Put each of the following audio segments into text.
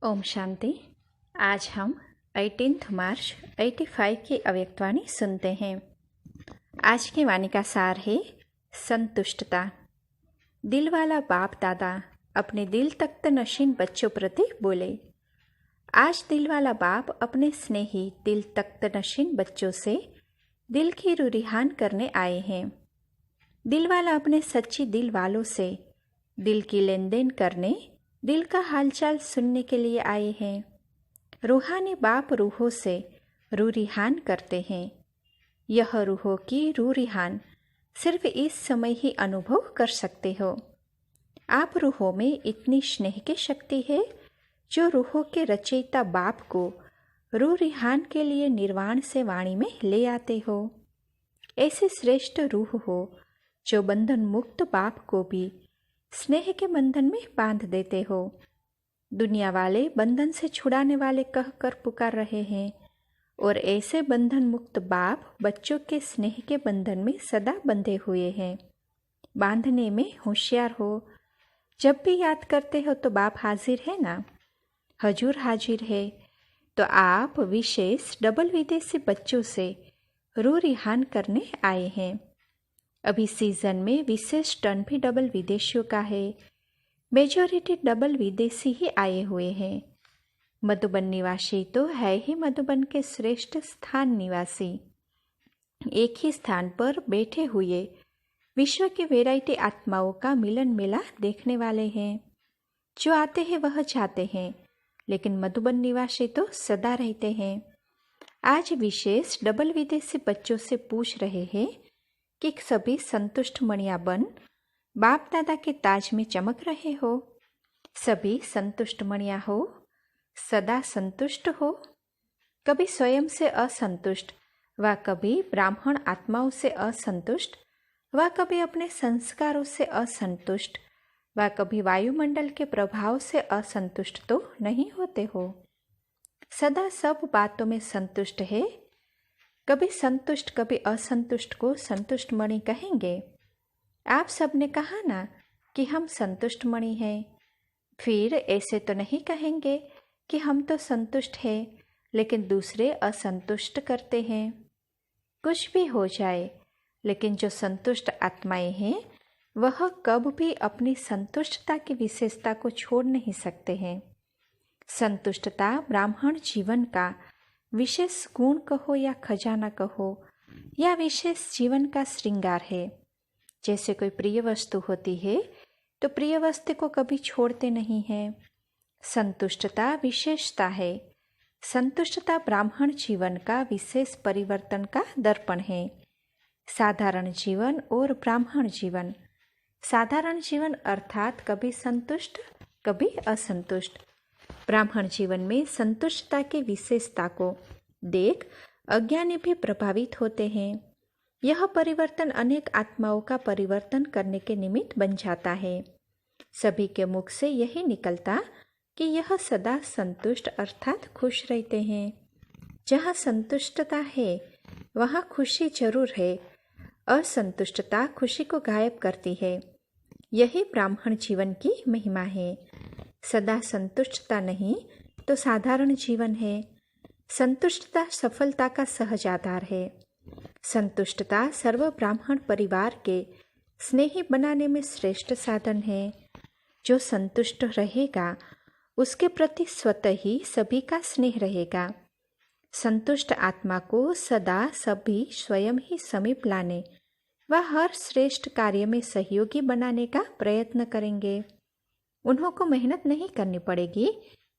ओम शांति। आज हम 18 मार्च 85 की अव्यक्तवाणी सुनते हैं। आज की वाणी का सार है संतुष्टता। दिल वाला बाप दादा अपने दिल तख्त नशीन बच्चों प्रति बोले। आज दिल वाला बाप अपने स्नेही दिल तख्त नशीन बच्चों से दिल की रुरिहान करने आए हैं। दिल वाला अपने सच्ची दिल वालों से दिल की लेन देन करने, दिल का हालचाल सुनने के लिए आए हैं। रूहानी बाप रूहों से रूरिहान करते हैं। यह रूहों की रूरिहान सिर्फ इस समय ही अनुभव कर सकते हो। आप रूहों में इतनी स्नेह की शक्ति है जो रूहों के रचयिता बाप को रूरिहान के लिए निर्वाण से वाणी में ले आते हो। ऐसे श्रेष्ठ रूह हो जो बंधन मुक्त बाप को भी स्नेह के बंधन में बांध देते हो। दुनिया वाले बंधन से छुड़ाने वाले कहकर पुकार रहे हैं और ऐसे बंधन मुक्त बाप बच्चों के स्नेह के बंधन में सदा बंधे हुए हैं। बांधने में होशियार हो। जब भी याद करते हो तो बाप हाजिर है ना, हजूर हाजिर है। तो आप विशेष डबल विदेशी बच्चों से रूरिहान करने आए हैं। अभी सीजन में विशेष टर्न भी डबल विदेशियों का है। मेजॉरिटी डबल विदेशी ही आए हुए हैं। मधुबन निवासी तो है ही मधुबन के श्रेष्ठ स्थान निवासी। एक ही स्थान पर बैठे हुए विश्व की वैरायटी आत्माओं का मिलन मेला देखने वाले हैं। जो आते हैं वह जाते हैं, लेकिन मधुबन निवासी तो सदा रहते हैं। आज विशेष डबल विदेशी बच्चों से पूछ रहे हैं कि सभी संतुष्ट मणिया बन बाप दादा के ताज में चमक रहे हो। सभी संतुष्ट मणिया हो, सदा संतुष्ट हो। कभी स्वयं से असंतुष्ट व कभी ब्राह्मण आत्माओं से असंतुष्ट व कभी अपने संस्कारों से असंतुष्ट व कभी वायुमंडल के प्रभाव से असंतुष्ट तो नहीं होते हो। सदा सब बातों में संतुष्ट है। कभी संतुष्ट कभी असंतुष्ट को संतुष्ट मणि कहेंगे। आप सबने कहा ना कि हम संतुष्ट मणि हैं। फिर ऐसे तो नहीं कहेंगे कि हम तो संतुष्ट हैं लेकिन दूसरे असंतुष्ट करते हैं। कुछ भी हो जाए, लेकिन जो संतुष्ट आत्माएं हैं वह कब भी अपनी संतुष्टता की विशेषता को छोड़ नहीं सकते हैं। संतुष्टता ब्राह्मण जीवन का विशेष गुण कहो या खजाना कहो या विशेष जीवन का श्रृंगार है। जैसे कोई प्रिय वस्तु होती है तो प्रिय वस्तु को कभी छोड़ते नहीं हैं। संतुष्टता विशेषता है। संतुष्टता ब्राह्मण जीवन का विशेष परिवर्तन का दर्पण है। साधारण जीवन और ब्राह्मण जीवन। साधारण जीवन अर्थात कभी संतुष्ट कभी असंतुष्ट। ब्राह्मण जीवन में संतुष्टता की विशेषता को देख अज्ञानी भी प्रभावित होते हैं। यह परिवर्तन अनेक आत्माओं का परिवर्तन करने के निमित्त बन जाता है। सभी के मुख से यही निकलता कि यह सदा संतुष्ट अर्थात खुश रहते हैं। जहाँ संतुष्टता है वहाँ खुशी जरूर है। असंतुष्टता खुशी को गायब करती है। यही ब्राह्मण जीवन की महिमा है। सदा संतुष्टता नहीं तो साधारण जीवन है। संतुष्टता सफलता का सहज आधार है। संतुष्टता सर्व ब्राह्मण परिवार के स्नेही बनाने में श्रेष्ठ साधन है। जो संतुष्ट रहेगा उसके प्रति स्वतः ही सभी का स्नेह रहेगा। संतुष्ट आत्मा को सदा सभी स्वयं ही समीप लाने व हर श्रेष्ठ कार्य में सहयोगी बनाने का प्रयत्न करेंगे। उन्हों को मेहनत नहीं करनी पड़ेगी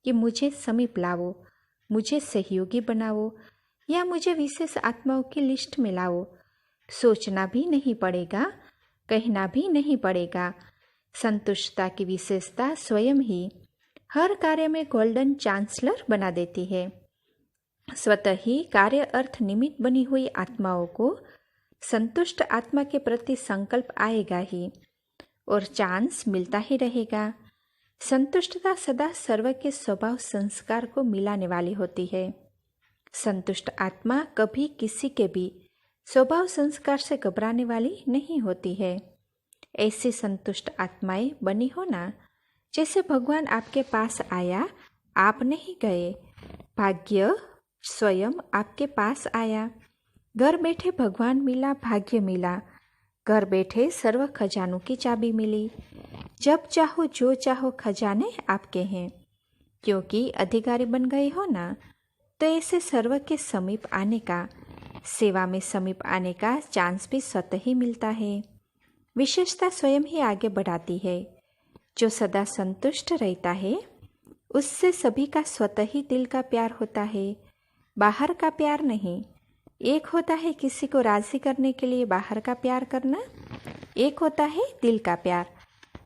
कि मुझे समीप लाओ, मुझे सहयोगी बनाओ या मुझे विशेष आत्माओं की लिस्ट में लाओ। सोचना भी नहीं पड़ेगा, कहना भी नहीं पड़ेगा। संतुष्टता की विशेषता स्वयं ही हर कार्य में गोल्डन चांसलर बना देती है। स्वतः ही कार्य अर्थ निमित्त बनी हुई आत्माओं को संतुष्ट आत्मा के प्रति संकल्प आएगा ही और चांस मिलता ही रहेगा। संतुष्टता सदा सर्व के स्वभाव संस्कार को मिलाने वाली होती है। संतुष्ट आत्मा कभी किसी के भी स्वभाव संस्कार से घबराने वाली नहीं होती है। ऐसी संतुष्ट आत्माएं बनी हो ना, जैसे भगवान आपके पास आया, आप नहीं गए, भाग्य स्वयं आपके पास आया। घर बैठे भगवान मिला, भाग्य मिला। घर बैठे सर्व खजानों की चाबी मिली। जब चाहो जो चाहो खजाने आपके हैं। क्योंकि अधिकारी बन गए हो ना, तो ऐसे सर्व के समीप आने का, सेवा में समीप आने का चांस भी स्वतः ही मिलता है। विशेषता स्वयं ही आगे बढ़ाती है। जो सदा संतुष्ट रहता है उससे सभी का स्वतः ही दिल का प्यार होता है, बाहर का प्यार नहीं। एक होता है किसी को राजी करने के लिए बाहर का प्यार करना, एक होता है दिल का प्यार।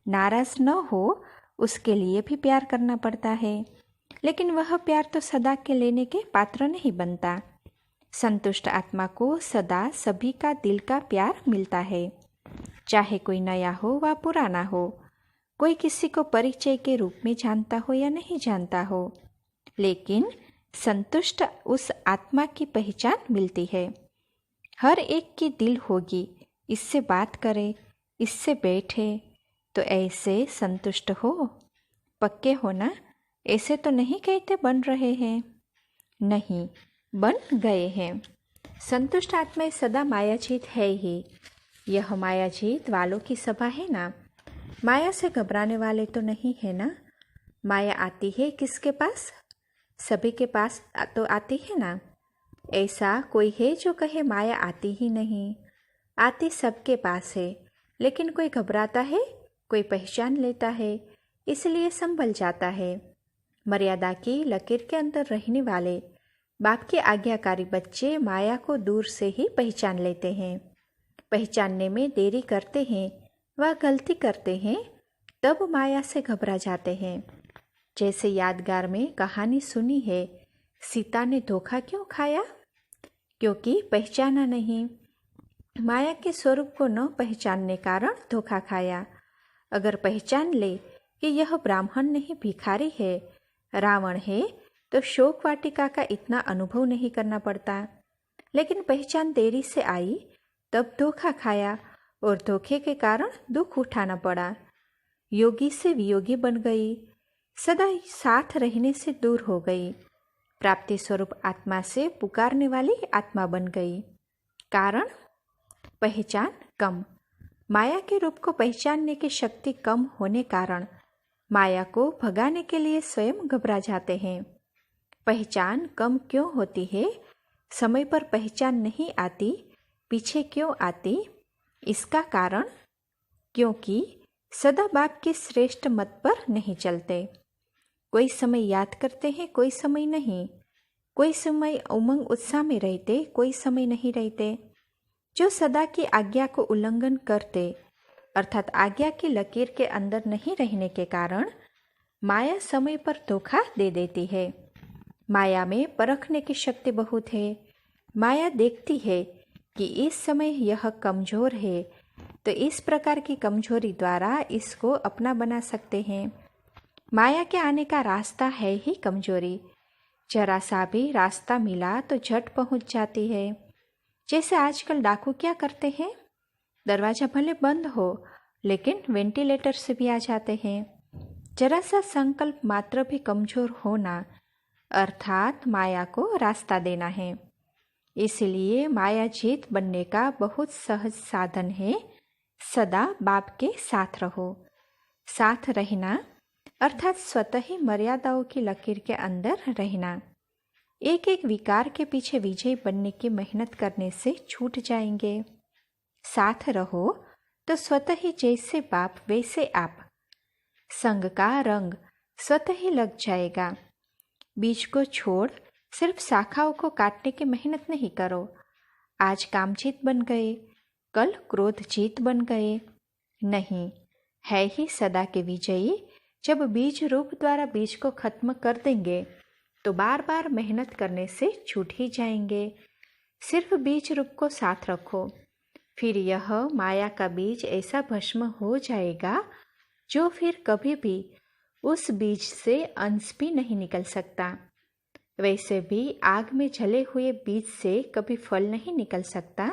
नाराज न हो उसके लिए भी प्यार करना पड़ता है, लेकिन वह प्यार तो सदा के लेने के पात्र नहीं बनता। संतुष्ट आत्मा को सदा सभी का दिल का प्यार मिलता है, चाहे कोई नया हो व पुराना हो, कोई किसी को परिचय के रूप में जानता हो या नहीं जानता हो, लेकिन संतुष्ट उस आत्मा की पहचान मिलती है। हर एक की दिल होगी, इससे बात करे, इससे बैठे, तो ऐसे संतुष्ट हो। पक्के हो ना? ऐसे तो नहीं कहते बन रहे हैं, नहीं, बन गए हैं। संतुष्ट आत्मा सदा मायाजीत है ही। यह मायाजीत वालों की सभा है ना। माया से घबराने वाले तो नहीं है ना। माया आती है किसके पास? सभी के पास तो आती है ना। ऐसा कोई है जो कहे माया आती ही नहीं? आती सबके पास है, लेकिन कोई घबराता है, कोई पहचान लेता है, इसलिए संभल जाता है। मर्यादा की लकीर के अंदर रहने वाले बाप के आज्ञाकारी बच्चे माया को दूर से ही पहचान लेते हैं। पहचानने में देरी करते हैं व गलती करते हैं, तब माया से घबरा जाते हैं। जैसे यादगार में कहानी सुनी है, सीता ने धोखा क्यों खाया? क्योंकि पहचाना नहीं। माया के स्वरूप को न पहचानने कारण धोखा खाया। अगर पहचान ले कि यह ब्राह्मण नहीं भिखारी है, रावण है, तो शोक वाटिका का इतना अनुभव नहीं करना पड़ता। लेकिन पहचान देरी से आई, तब धोखा खाया और धोखे के कारण दुख उठाना पड़ा। योगी से वियोगी बन गई, सदा साथ रहने से दूर हो गई। प्राप्ति स्वरूप आत्मा से पुकारने वाली आत्मा बन गई। कारण पहचान कम। माया के रूप को पहचानने की शक्ति कम होने कारण माया को भगाने के लिए स्वयं घबरा जाते हैं। पहचान कम क्यों होती है? समय पर पहचान नहीं आती, पीछे क्यों आती? इसका कारण क्योंकि सदा बाप के श्रेष्ठ मत पर नहीं चलते। कोई समय याद करते हैं, कोई समय नहीं। कोई समय उमंग उत्साह में रहते, कोई समय नहीं रहते। जो सदा की आज्ञा को उल्लंघन करते, अर्थात आज्ञा की लकीर के अंदर नहीं रहने के कारण माया समय पर धोखा दे देती है। माया में परखने की शक्ति बहुत है। माया देखती है कि इस समय यह कमजोर है, तो इस प्रकार की कमजोरी द्वारा इसको अपना बना सकते हैं। माया के आने का रास्ता है ही कमजोरी। जरा सा भी रास्ता मिला तो झट पहुंच जाती है। जैसे आजकल डाकू क्या करते हैं, दरवाजा भले बंद हो लेकिन वेंटिलेटर से भी आ जाते हैं। जरा सा संकल्प मात्र भी कमजोर होना अर्थात माया को रास्ता देना है। इसलिए माया जीत बनने का बहुत सहज साधन है, सदा बाप के साथ रहो। साथ रहना अर्थात स्वतः ही मर्यादाओं की लकीर के अंदर रहना। एक एक विकार के पीछे विजयी बनने की मेहनत करने से छूट जाएंगे। साथ रहो तो स्वतः ही जैसे बाप वैसे आप। संग का रंग स्वतः ही लग जाएगा। बीज को छोड़ सिर्फ शाखाओं को काटने की मेहनत नहीं करो। आज कामजीत बन गए, कल क्रोधजीत बन गए, नहीं, है ही सदा के विजयी। जब बीज रूप द्वारा बीज को खत्म कर देंगे तो बार बार मेहनत करने से छूट ही जाएंगे। सिर्फ बीज रूप को साथ रखो, फिर यह माया का बीज ऐसा भस्म हो जाएगा जो फिर कभी भी उस बीज से अंश भी नहीं निकल सकता। वैसे भी आग में जले हुए बीज से कभी फल नहीं निकल सकता।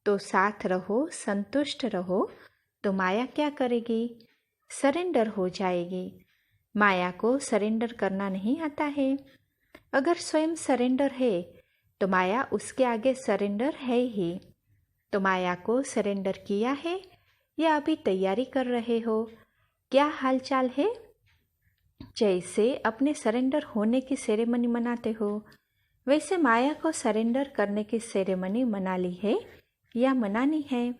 तो साथ रहो, संतुष्ट रहो, तो माया क्या करेगी? सरेंडर हो जाएगी। माया को सरेंडर करना नहीं आता है। अगर स्वयं सरेंडर है तो माया उसके आगे सरेंडर है ही। तो माया को सरेंडर किया है या अभी तैयारी कर रहे हो? क्या हालचाल है? जैसे अपने सरेंडर होने की सेरेमनी मनाते हो, वैसे माया को सरेंडर करने की सेरेमनी मना ली है या मनानी है?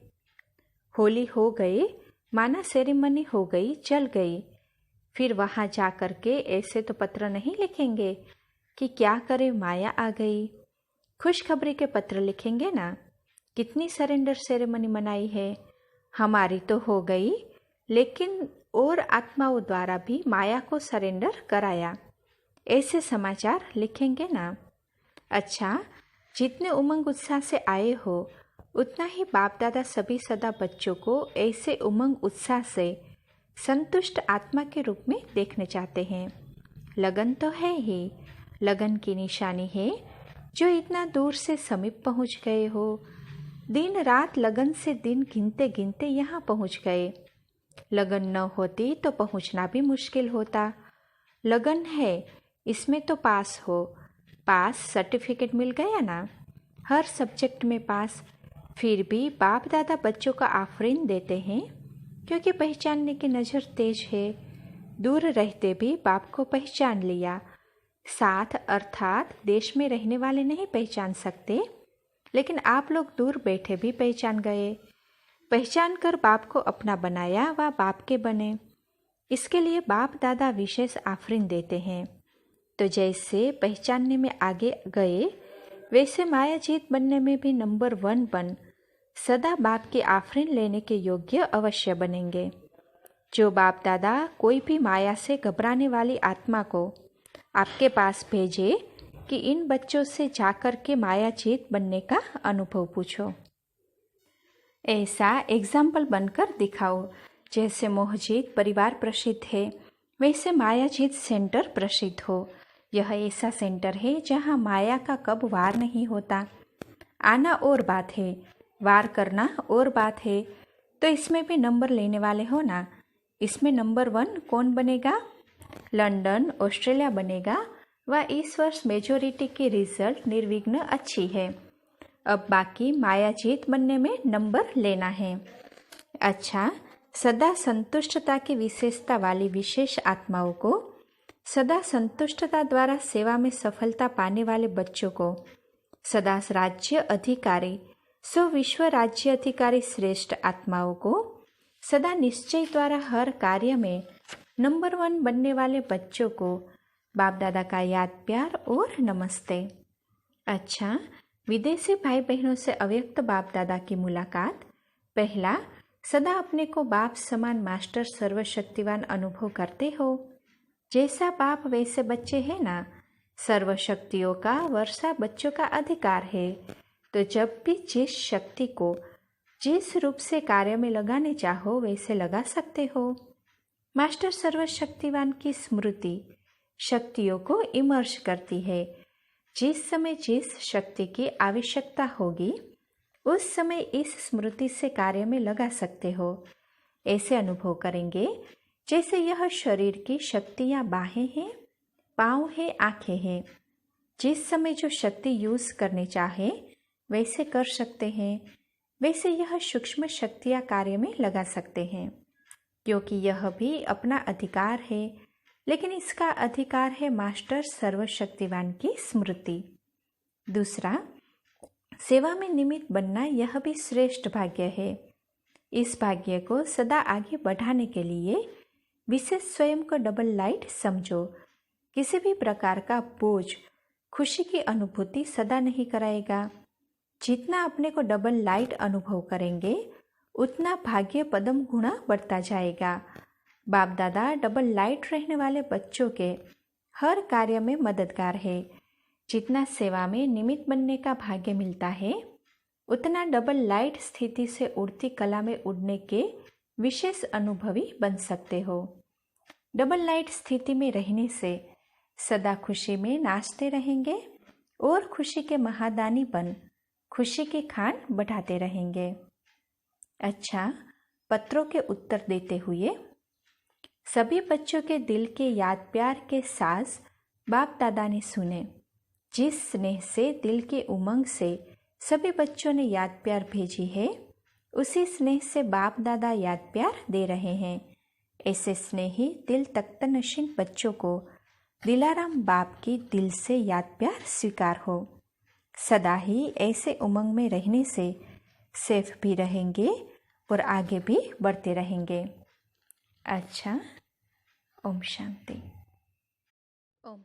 होली हो गए, माना सेरेमनी हो गई, चल गई। फिर वहाँ जा कर के ऐसे तो पत्र नहीं लिखेंगे कि क्या करे माया आ गई। खुशखबरी के पत्र लिखेंगे ना। कितनी सरेंडर सेरेमनी मनाई है, हमारी तो हो गई, लेकिन और आत्माओं द्वारा भी माया को सरेंडर कराया, ऐसे समाचार लिखेंगे ना। अच्छा, जितने उमंग उत्साह से आए हो उतना ही बाप दादा सभी सदा बच्चों को ऐसे उमंग उत्साह से संतुष्ट आत्मा के रूप में देखने चाहते हैं। लगन तो है ही, लगन की निशानी है जो इतना दूर से समीप पहुंच गए हो। दिन रात लगन से दिन गिनते गिनते यहाँ पहुंच गए। लगन न होती तो पहुंचना भी मुश्किल होता। लगन है, इसमें तो पास हो। पास सर्टिफिकेट मिल गया ना, हर सब्जेक्ट में पास। फिर भी बाप दादा बच्चों का आफरीन देते हैं क्योंकि पहचानने की नज़र तेज है। दूर रहते भी बाप को पहचान लिया। साथ अर्थात देश में रहने वाले नहीं पहचान सकते, लेकिन आप लोग दूर बैठे भी पहचान गए। पहचान कर बाप को अपना बनाया व बाप के बने। इसके लिए बाप दादा विशेष आफरीन देते हैं। तो जैसे पहचानने में आगे गए, वैसे माया जीत बनने में भी नंबर 1 बन सदा बाप की आफरीन लेने के योग्य अवश्य बनेंगे। जो बाप दादा कोई भी माया से घबराने वाली आत्मा को आपके पास भेजे कि इन बच्चों से जाकर के माया जीत बनने का अनुभव पूछो। ऐसा एग्जाम्पल बनकर दिखाओ। जैसे मोहजीत परिवार प्रसिद्ध है, वैसे मायाजीत सेंटर प्रसिद्ध हो। यह ऐसा सेंटर है जहाँ माया का कब वार नहीं होता। आना और बात है, वार करना और बात है। तो इसमें भी नंबर लेने वाले हो ना। इसमें नंबर 1 कौन बनेगा? लंदन, ऑस्ट्रेलिया बनेगा व इस वर्ष मेजोरिटी की रिजल्ट निर्विघ्न अच्छी है। अब बाकी माया जीत बनने में नंबर लेना है। अच्छा, सदा संतुष्टता की विशेषता वाली विशेष आत्माओं को, सदा संतुष्टता द्वारा सेवा में सफलता पाने वाले बच्चों को, सदा राज्य अधिकारी विश्व राज्य अधिकारी श्रेष्ठ आत्माओं को, सदा निश्चय द्वारा हर कार्य में नंबर 1 बनने वाले बच्चों को बाप दादा का याद प्यार और नमस्ते। अच्छा, विदेशी भाई बहनों से अव्यक्त बाप दादा की मुलाकात। पहला, सदा अपने को बाप समान मास्टर सर्वशक्तिवान अनुभव करते हो। जैसा बाप वैसे बच्चे हैं ना। सर्वशक्तियों का वर्षा बच्चों का अधिकार है। तो जब भी जिस शक्ति को जिस रूप से कार्य में लगाने चाहो वैसे लगा सकते हो। मास्टर सर्वशक्तिवान की स्मृति शक्तियों को इमर्ज करती है। जिस समय जिस शक्ति की आवश्यकता होगी उस समय इस स्मृति से कार्य में लगा सकते हो। ऐसे अनुभव करेंगे जैसे यह शरीर की शक्तियाँ बाहें हैं, पाँव है, आँखें हैं। जिस समय जो शक्ति यूज करने चाहे वैसे कर सकते हैं। वैसे यह सूक्ष्म शक्तियाँ कार्य में लगा सकते हैं, क्योंकि यह भी अपना अधिकार है। लेकिन इसका अधिकार है मास्टर सर्वशक्तिवान की स्मृति। दूसरा, सेवा में निमित्त बनना यह भी श्रेष्ठ भाग्य है। इस भाग्य को सदा आगे बढ़ाने के लिए विशेष स्वयं को डबल लाइट समझो। किसी भी प्रकार का बोझ खुशी की अनुभूति सदा नहीं कराएगा। जितना अपने को डबल लाइट अनुभव करेंगे उतना भाग्य पदम गुणा बढ़ता जाएगा। बाप दादा डबल लाइट रहने वाले बच्चों के हर कार्य में मददगार है। जितना सेवा में निमित्त बनने का भाग्य मिलता है उतना डबल लाइट स्थिति से उड़ती कला में उड़ने के विशेष अनुभवी बन सकते हो। डबल लाइट स्थिति में रहने से सदा खुशी में नाचते रहेंगे और खुशी के महादानी बन खुशी की खान बढ़ाते रहेंगे। अच्छा, पत्रों के उत्तर देते हुए सभी बच्चों के दिल के याद प्यार के साज बाप दादा ने सुने। जिस स्नेह से, दिल के उमंग से सभी बच्चों ने याद प्यार भेजी है, उसी स्नेह से बाप दादा याद प्यार दे रहे हैं। ऐसे स्नेही दिल तख्तनशीन बच्चों को दिलाराम बाप की दिल से याद प्यार स्वीकार हो। सदा ही ऐसे उमंग में रहने से सेफ भी रहेंगे और आगे भी बढ़ते रहेंगे। अच्छा, ओम शांति। ओम